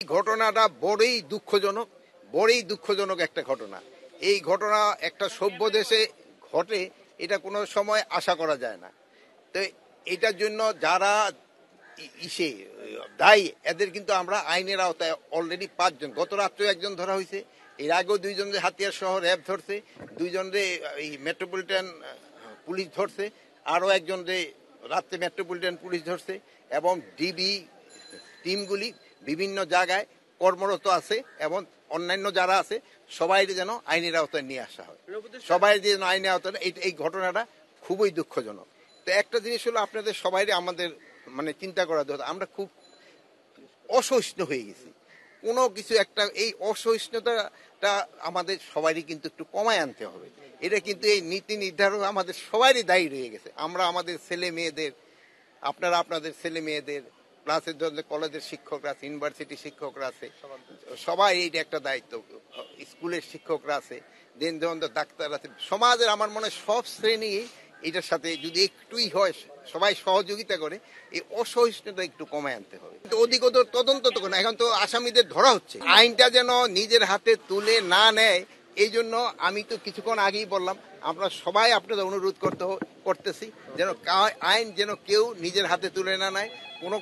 ঘটনাটা বড়ই দুঃখজনক একটা ঘটনা। এই ঘটনা একটা সভ্য দেশে ঘটে এটা কোনো সময় আশা করা যায় না। তো এটার জন্য যারা ইসে দায়ী এদের কিন্তু আমরা আইনের আওতায় অলরেডি 5 জন, গত রাত্রে একজন ধরা হয়েছে, এর আগেও 2 জনের হাতিয়ার সহ র্যাব ধরছে, 2 জনের এই মেট্রোপলিটন পুলিশ ধরছে, আরও একজনের রাত্রে মেট্রোপলিটন পুলিশ ধরছে, এবং ডিবি টিমগুলি বিভিন্ন জায়গায় কর্মরত আছে, এবং অন্যান্য যারা আছে সবাই যেন আইনের আওতায় নিয়ে আসা হয়, সবাই যেন আইনের আওতায়। এই ঘটনাটা খুবই দুঃখজনক। তো একটা জিনিস হলো আপনাদের সবাই আমাদের মানে চিন্তা করা দরকার, আমরা খুব অসহিষ্ণু হয়ে গেছি কোনো কিছু একটা। এই অসহিষ্ণুতাটা আমাদের সবারই কিন্তু একটু কমায় আনতে হবে। এটা কিন্তু এই নীতি নির্ধারক আমাদের সবারই দায়ী রয়ে গেছে। আমরা আমাদের ছেলে মেয়েদের, আপনারা আপনাদের ছেলে মেয়েদের, ক্লাসের জন্য কলেজের শিক্ষকরা আছে, ইউনিভার্সিটি শিক্ষকরা আছে, সবাই এইটা একটা দায়িত্ব, স্কুলের শিক্ষকরা আছে, দেন ডাক্তার আছে, সমাজের আমার মনে হয় সব শ্রেণী এটার সাথে যদি একটুই হয়, সবাই সহযোগিতা করে, এই অসহিষ্ণুতা একটু কমায় আনতে হবে। কিন্তু অধিকতর তদন্ত তো না, এখন তো আসামিদের ধরা হচ্ছে, আইনটা যেন নিজের হাতে তুলে না নেয়। এই জন্য আমি তো কিছুক্ষণ আগেই বললাম, আমরা সবাই আপনাদের অনুরোধ করতেছি যেন আইন যেন কেউ নিজের হাতে তুলে না নেয়।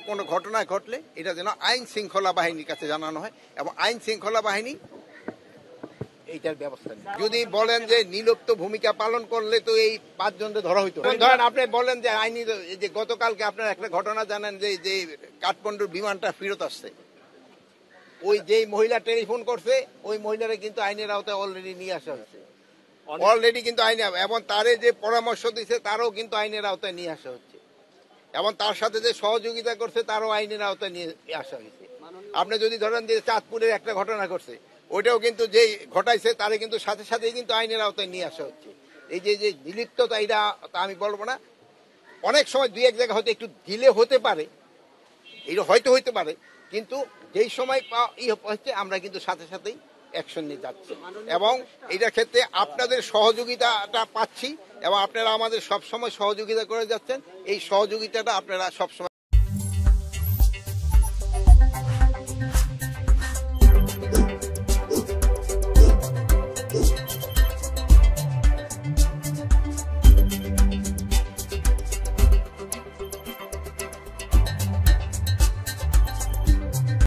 কোনো ঘটনা ঘটলে এটা যেন আইন শৃঙ্খলা বাহিনীর কাছে জানানো হয়, এবং আইন শৃঙ্খলা বাহিনী এইটার ব্যবস্থা নেই। যদি বলেন যে নির্লিপ্ত ভূমিকা পালন করলে তো এই 5 জনকে ধরা হইতো। ধরেন আপনি বলেন যে আইনি, যে গতকালকে আপনার একটা ঘটনা জানেন যে কাঠমান্ডুর বিমানটা ফেরত আসছে, ওই যেই মহিলা টেলিফোন করছে ওই মহিলারা কিন্তু আইনের আওতায় অলরেডি নিয়ে আসা হয়েছে, অলরেডি কিন্তু আইনে, এবং তারে যে পরামর্শ দিচ্ছে তারও কিন্তু আইনের আওতায় নিয়ে আসা হচ্ছে, এবং তার সাথে যে সহযোগিতা করছে তারও আইনের আওতায় নিয়ে আসা হয়েছে। আপনি যদি ধরেন যে চাঁদপুরের একটা ঘটনা ঘটছে, ওইটাও কিন্তু যে ঘটাইছে তারে কিন্তু সাথে সাথেই কিন্তু আইনের আওতায় নিয়ে আসা হচ্ছে। এই যে নির্লিপ্ততা, এটা আমি বলবো না, অনেক সময় 2-1 জায়গায় হয়তো একটু ডিলে হতে পারে, এটা হয়তো হইতে পারে, কিন্তু যেই সময় হচ্ছে আমরা কিন্তু সাথে সাথেই অ্যাকশন নিয়ে যাচ্ছি, এবং এটার ক্ষেত্রে আপনাদের সহযোগিতাটা পাচ্ছি, এবং আপনারা আমাদের সবসময় সহযোগিতা করে যাচ্ছেন। এই সহযোগিতাটা আপনারা সবসময়